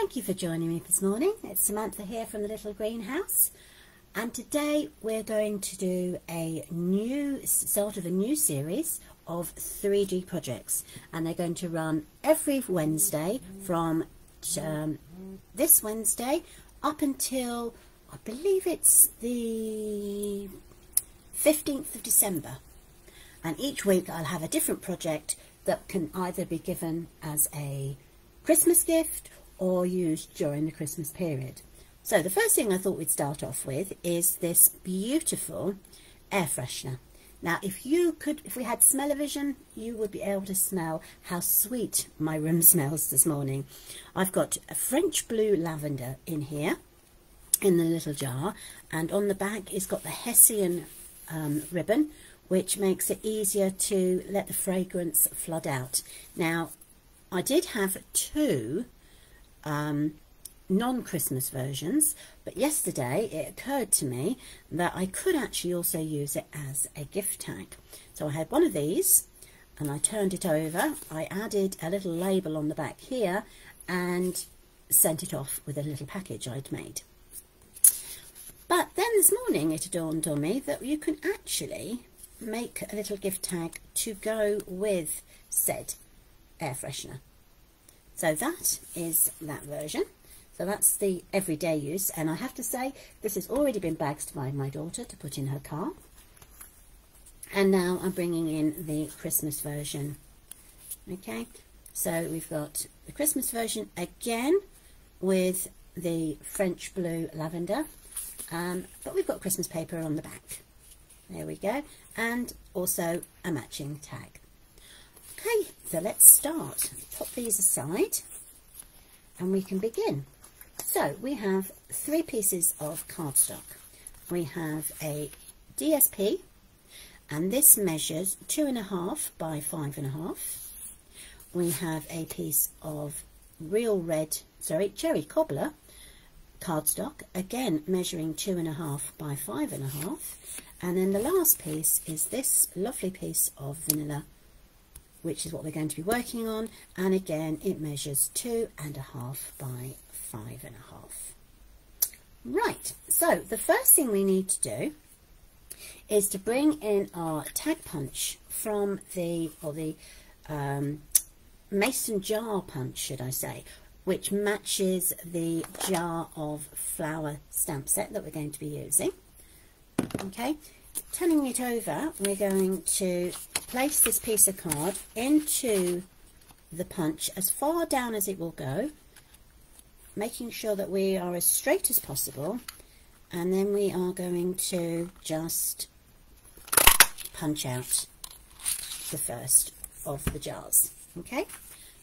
Thank you for joining me this morning. It's Samantha here from the Little Greenhouse, and today we're going to do a new start of a new series of 3D projects, and they're going to run every Wednesday from this Wednesday up until I believe it's the 15th of December, and each week I'll have a different project that can either be given as a Christmas gift or used during the Christmas period. So the first thing I thought we'd start off with is this beautiful air freshener. Now if we had smell-o-vision, you would be able to smell how sweet my room smells this morning. I've got a French blue lavender in here in the little jar, and on the back it's got the Hessian ribbon, which makes it easier to let the fragrance flood out. Now I did have two non-Christmas versions, but yesterday it occurred to me that I could actually also use it as a gift tag. So I had one of these and I turned it over, I added a little label on the back here and sent it off with a little package I'd made. But then this morning it dawned on me that you can actually make a little gift tag to go with said air freshener. So that is that version. So that's the everyday use, and I have to say this has already been bagged by my daughter to put in her car. And now I'm bringing in the Christmas version. Okay, so we've got the Christmas version again with the French blue lavender, but we've got Christmas paper on the back. There we go, and also a matching tag. Okay, so let's start. Pop these aside and we can begin. So we have 3 pieces of cardstock. We have a DSP, and this measures 2.5 by 5.5. We have a piece of cherry cobbler cardstock, again measuring 2.5 by 5.5. And then the last piece is this lovely piece of vanilla, which is what we're going to be working on, and again it measures 2.5 by 5.5. Right, so the first thing we need to do is to bring in our tag punch from the mason jar punch, should I say, which matches the jar of flower stamp set that we're going to be using. Okay, turning it over, we're going to place this piece of card into the punch as far down as it will go, making sure that we are as straight as possible, and then we are going to just punch out the first of the jars. Okay,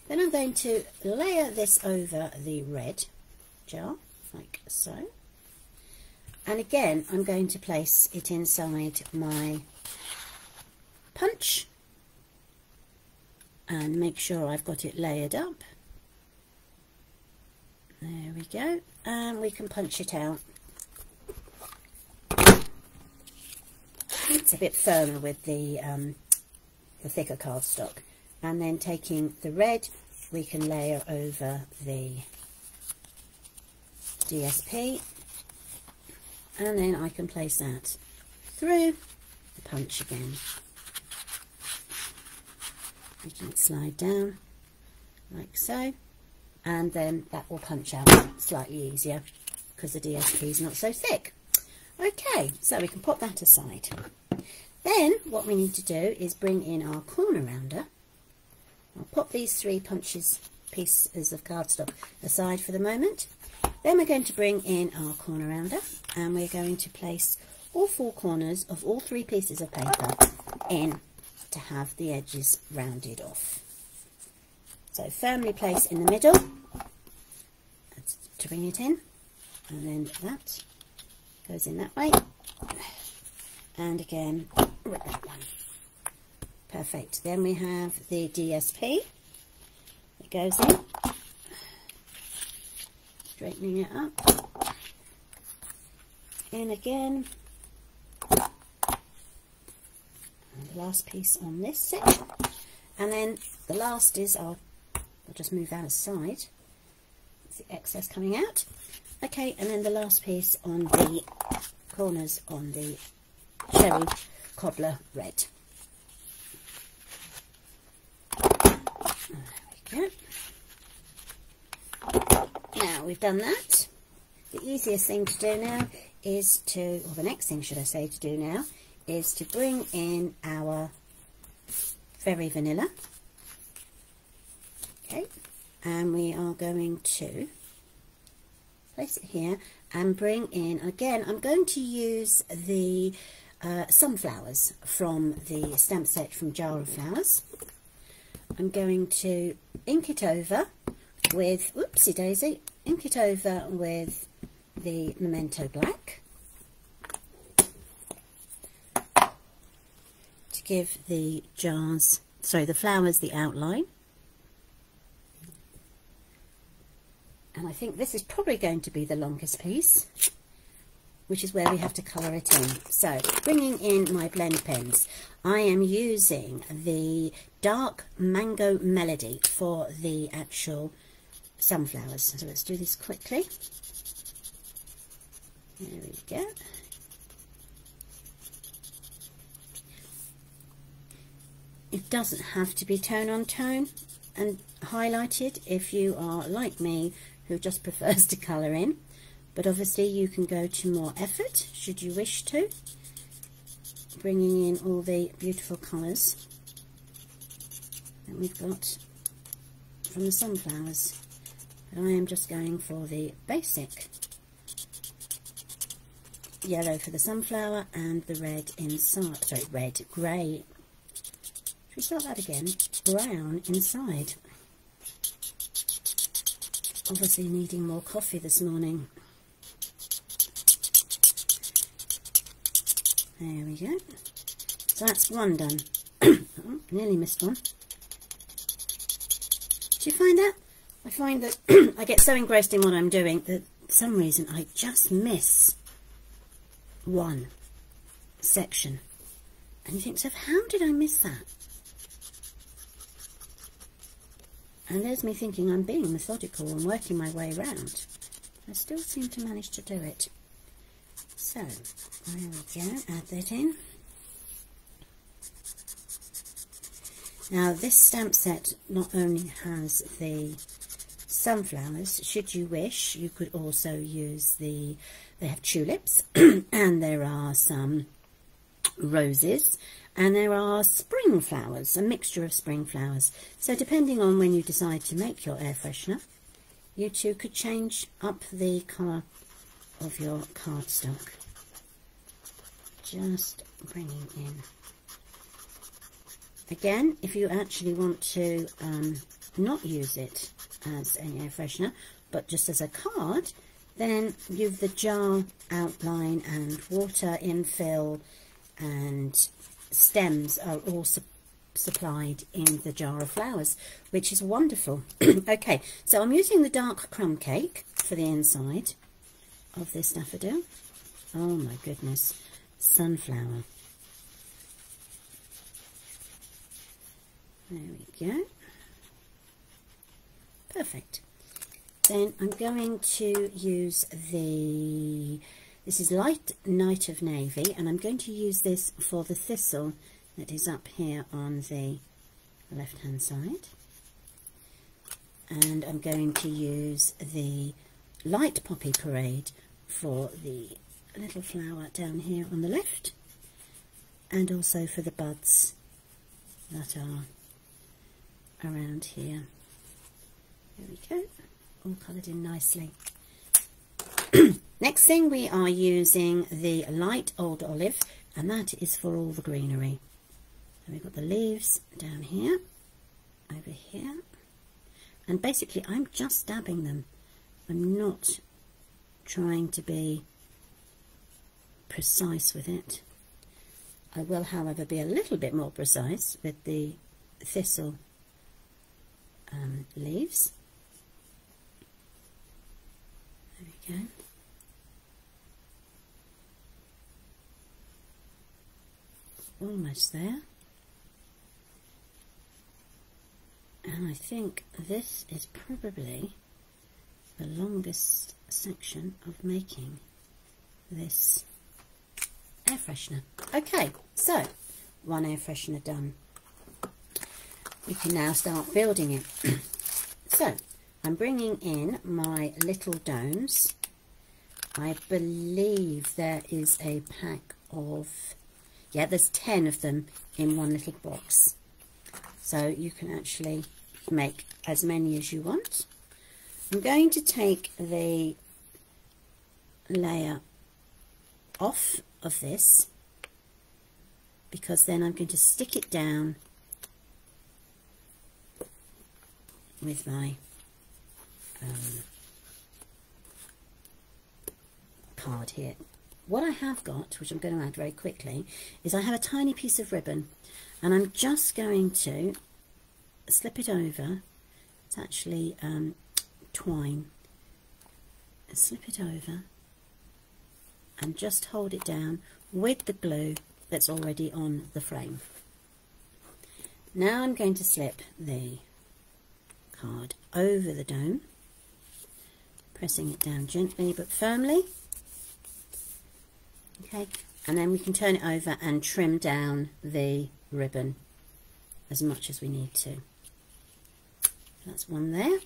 then I'm going to layer this over the red jar like so, and again I'm going to place it inside my punch and make sure I've got it layered up. There we go, and we can punch it out. It's a bit firmer with the thicker cardstock, and then taking the red we can layer over the DSP, and then I can place that through the punch again, making it slide down like so, and then that will punch out slightly easier because the DSP is not so thick. Okay, so we can pop that aside. Then what we need to do is bring in our corner rounder. I'll pop these 3 pieces of cardstock aside for the moment. Then we're going to bring in our corner rounder, and we're going to place all 4 corners of all 3 pieces of paper in to have the edges rounded off. So firmly place in the middle to bring it in, and then that goes in that way, and again with that one. Perfect. Then we have the DSP. It goes in, straightening it up, in again, and the last piece on this section, and then the last is our, I'll just move that aside, That's the excess coming out. Okay, and then the last piece on the corners on the cherry cobbler red. There we go. Now we've done that. The easiest thing to do now is to, or the next thing should I say to do now, is to bring in our Very Vanilla. Okay, and we are going to place it here and bring in, again, I'm going to use the sunflowers from the stamp set from Jar of Flowers. I'm going to ink it over with, whoopsie daisy, ink it over with the Memento Black to give the jars, sorry, the flowers the outline. And I think this is probably going to be the longest piece, which is where we have to colour it in. So, bringing in my blend pens, I am using the Dark Mango Melody for the actual sunflowers. So let's do this quickly. There we go. It doesn't have to be tone on tone and highlighted if you are like me, who just prefers to colour in, but obviously you can go to more effort should you wish to, bringing in all the beautiful colours that we've got from the sunflowers. But I am just going for the basic yellow for the sunflower and the red inside, sorry, grey. Should we start that again? Brown inside. Obviously needing more coffee this morning. There we go. So that's one done. Oh, nearly missed one. Do you find that? I find that I get so engrossed in what I'm doing that for some reason I just miss one section. And you think, so how did I miss that? And there's me thinking I'm being methodical and working my way around. I still seem to manage to do it. So, there we go, add that in. Now this stamp set not only has the sunflowers, should you wish, you could also use they have tulips, and there are some roses, and there are spring flowers, a mixture of spring flowers. So depending on when you decide to make your air freshener, you too could change up the colour of your cardstock. Just bringing in. Again, if you actually want to not use it as an air freshener, but just as a card, then you've the jar outline and water infill and stems are all supplied in the Jar of Flowers, which is wonderful. Okay, so I'm using the dark crumb cake for the inside of this daffodil. Oh my goodness, sunflower. There we go. Perfect. Then I'm going to use this is Light Night of Navy, and I'm going to use this for the thistle that is up here on the left hand side. And I'm going to use the Light Poppy Parade for the little flower down here on the left, and also for the buds that are around here. There we go, all coloured in nicely. Next thing, we are using the Light Old Olive, and that is for all the greenery. So we've got the leaves down here, over here, and basically I'm just dabbing them. I'm not trying to be precise with it. I will, however, be a little bit more precise with the thistle leaves. There we go. Almost there. And I think this is probably the longest section of making this air freshener. Okay, so one air freshener done. We can now start building it. So I'm bringing in my little domes. I believe there is a pack of, yeah, there's 10 of them in one little box. So you can actually make as many as you want. I'm going to take the layer off of this because then I'm going to stick it down with my card here. What I have got, which I'm going to add very quickly, is I have a tiny piece of ribbon, and I'm just going to slip it over. It's actually twine. Slip it over and just hold it down with the glue that's already on the frame. Now I'm going to slip the card over the dome, pressing it down gently but firmly. Okay, and then we can turn it over and trim down the ribbon as much as we need to. That's one there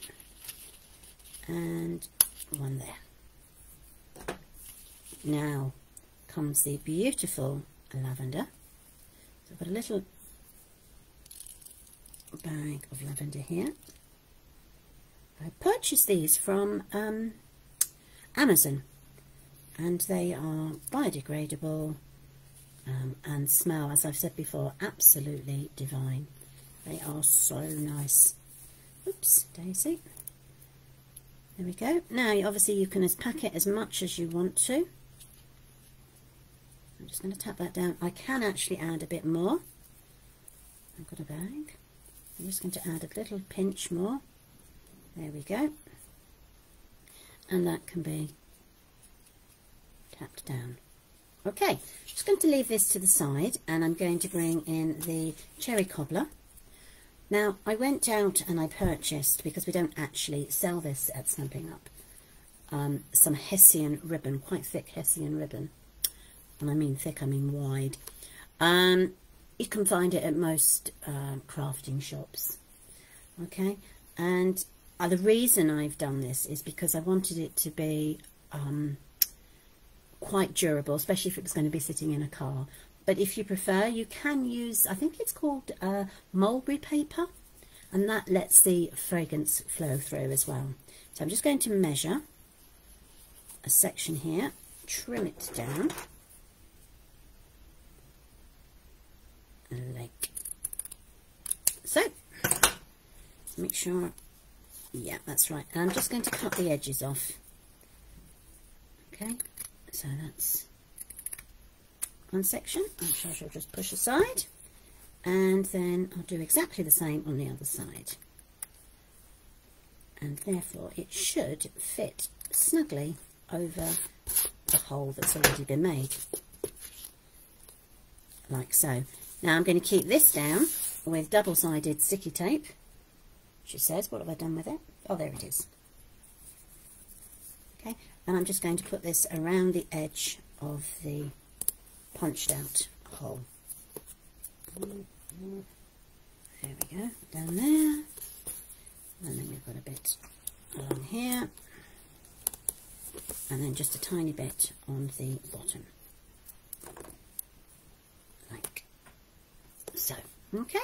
and one there. Now comes the beautiful lavender. So I've got a little bag of lavender here. I purchased these from Amazon, and they are biodegradable and smell, as I've said before, absolutely divine. They are so nice. Oops, daisy. There we go. Now obviously you can pack it as much as you want to. I'm just going to tap that down. I can actually add a bit more. I've got a bag. I'm just going to add a little pinch more. There we go. And that can be tapped down. Okay, just going to leave this to the side, and I'm going to bring in the cherry cobbler. Now I went out and I purchased, because we don't actually sell this at Stampin' Up, some Hessian ribbon, quite thick Hessian ribbon. And I mean thick, I mean wide. You can find it at most crafting shops. Okay, and the reason I've done this is because I wanted it to be quite durable, especially if it was going to be sitting in a car. But if you prefer, you can use, I think it's called mulberry paper, and that lets the fragrance flow through as well. So I'm just going to measure a section here, trim it down, like so. Make sure, yeah, that's right. And I'm just going to cut the edges off. Okay, so that's one section, which I shall just push aside, and then I'll do exactly the same on the other side, and therefore it should fit snugly over the hole that's already been made, like so. Now I'm going to keep this down with double-sided sticky tape, which it says. What have I done with it? Oh, there it is. Okay, and I'm just going to put this around the edge of the punched out hole. There we go, down there, and then we've got a bit along here, and then just a tiny bit on the bottom, like so. Okay,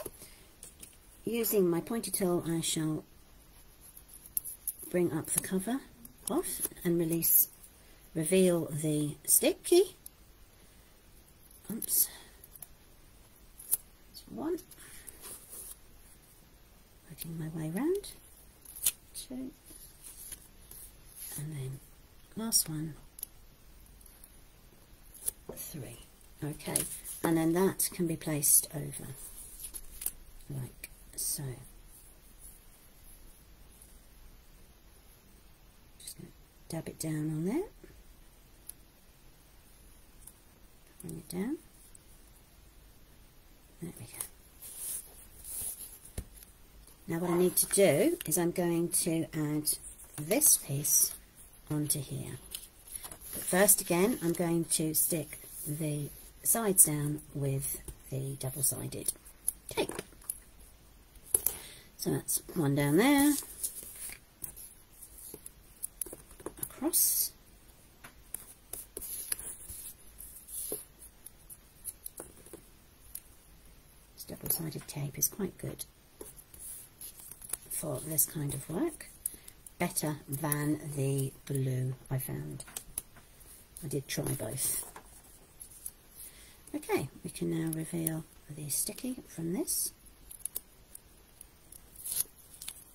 using my pointy tool I shall bring up the cover off and reveal the sticky. Oops, that's one, working my way round, two, and then last one, three. Okay, and then that can be placed over like so. Just going to dab it down on there, bring it down. There we go. Now what I need to do is I'm going to add this piece onto here. But first again, I'm going to stick the sides down with the double-sided tape. So that's one down there, across, this double-sided tape is quite good for this kind of work, better than the glue I found. I did try both. Okay, we can now reveal the sticky from this.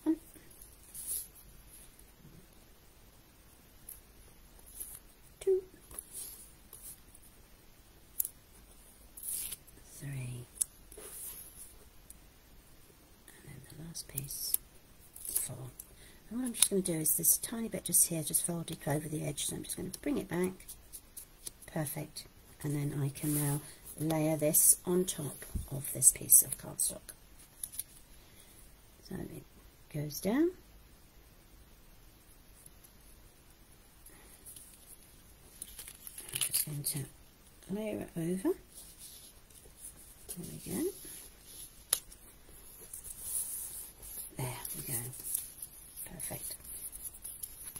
1, 2, 3, and then the last piece, 4. And what I'm just going to do is this tiny bit just here, just folded over the edge, so I'm just going to bring it back. Perfect. And then I can now layer this on top of this piece of cardstock. So it goes down. I'm just going to layer it over. There we go. There we go. Perfect.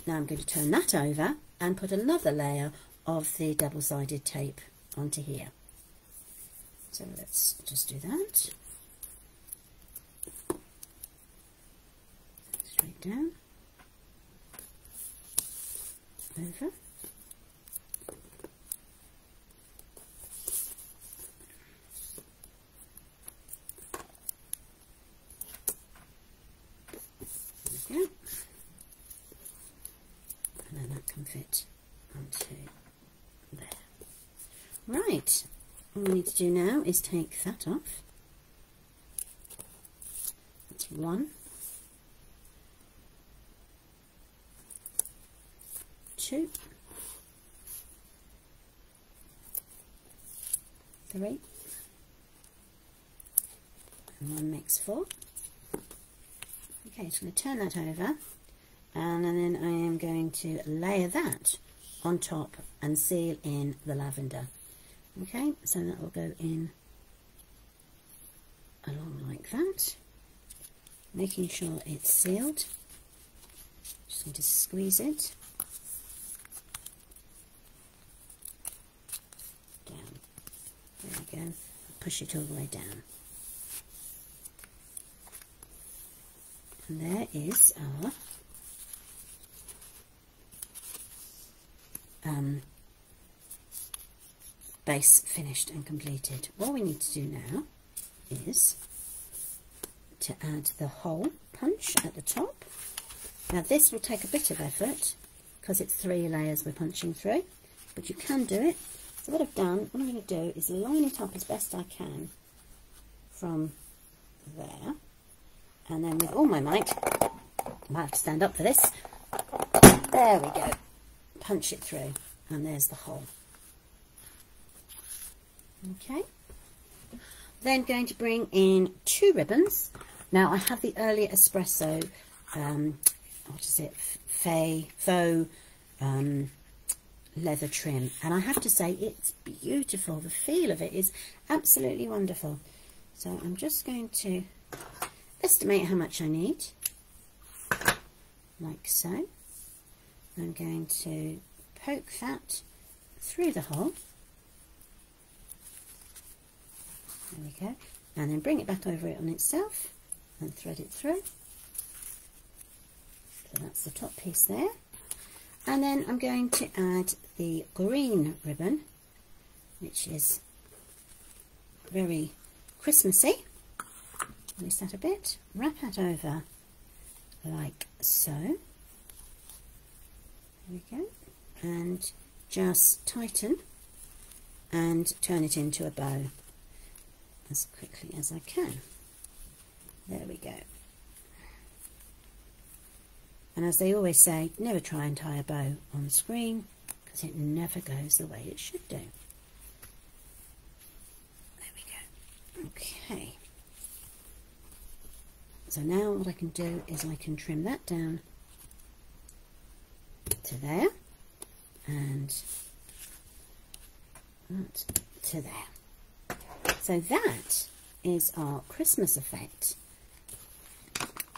Now I'm going to turn that over and put another layer of the double-sided tape onto here. So let's just do that. Straight down, over, there we go, and then that can fit onto there. Right, all we need to do now is take that off. That's 1, 2, 3, and 1 makes 4. Okay, just going to turn that over, and then I am going to layer that on top and seal in the lavender. Okay, so that will go in along like that, making sure it's sealed. Just going to squeeze it down. There we go. Push it all the way down. And there is our base finished and completed. What we need to do now is to add the hole punch at the top. Now this will take a bit of effort because it's 3 layers we're punching through, but you can do it. So what I've done, what I'm going to do is line it up as best I can from there, and then with all my might, I might have to stand up for this, there we go, punch it through, and there's the hole. Okay, then going to bring in 2 ribbons. Now I have the earlier espresso, what is it, faux leather trim, and I have to say it's beautiful. The feel of it is absolutely wonderful. So I'm just going to estimate how much I need, like so. I'm going to poke that through the hole. There we go, and then bring it back over it on itself and thread it through. So that's the top piece there. And then I'm going to add the green ribbon, which is very Christmassy. Release that a bit, wrap that over like so. There we go, and just tighten and turn it into a bow as quickly as I can. There we go. And as they always say, never try and tie a bow on screen because it never goes the way it should do. There we go. Okay. So now what I can do is I can trim that down to there, and that to there. So that is our Christmas effect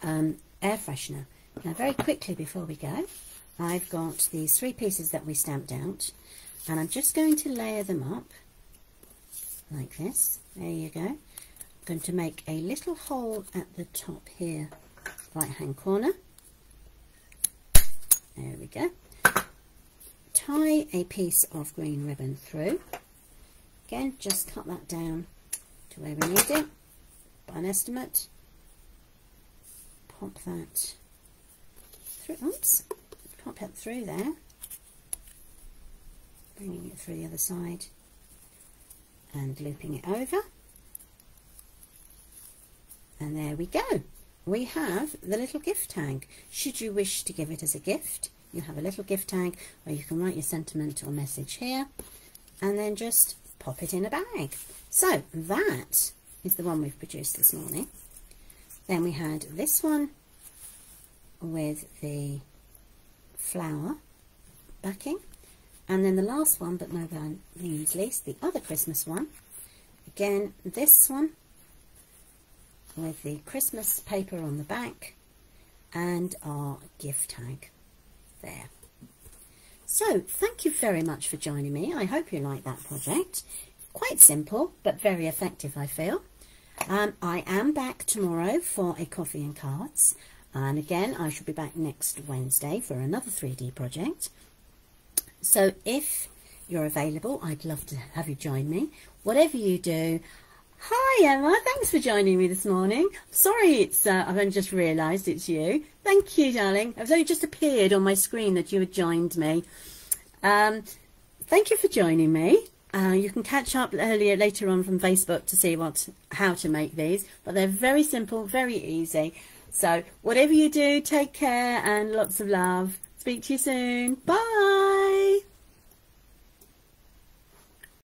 air freshener. Now very quickly before we go, I've got these 3 pieces that we stamped out, and I'm just going to layer them up like this. There you go. I'm going to make a little hole at the top here, right hand corner. There we go. Tie a piece of green ribbon through. Again, just cut that down to where we need it by an estimate. Pop that through. Oops, pop it through there. Bringing it through the other side and looping it over. And there we go. We have the little gift tag. Should you wish to give it as a gift, you have a little gift tag where you can write your sentiment or message here and then just pop it in a bag. So that is the one we've produced this morning. Then we had this one with the flower backing, and then the last one, but no by means least, the other Christmas one. Again, this one with the Christmas paper on the back and our gift tag there. So thank you very much for joining me. I hope you like that project. Quite simple but very effective, I feel. I am back tomorrow for a coffee and cards, and again I shall be back next Wednesday for another 3D project. So if you're available, I'd love to have you join me. Whatever you do. Hi Emma, thanks for joining me this morning. Sorry, it's I've only just realised it's you. Thank you, darling. It's only just appeared on my screen that you had joined me. Thank you for joining me. You can catch up later on from Facebook to see how to make these, but they're very simple, very easy. So whatever you do, take care and lots of love. Speak to you soon. Bye.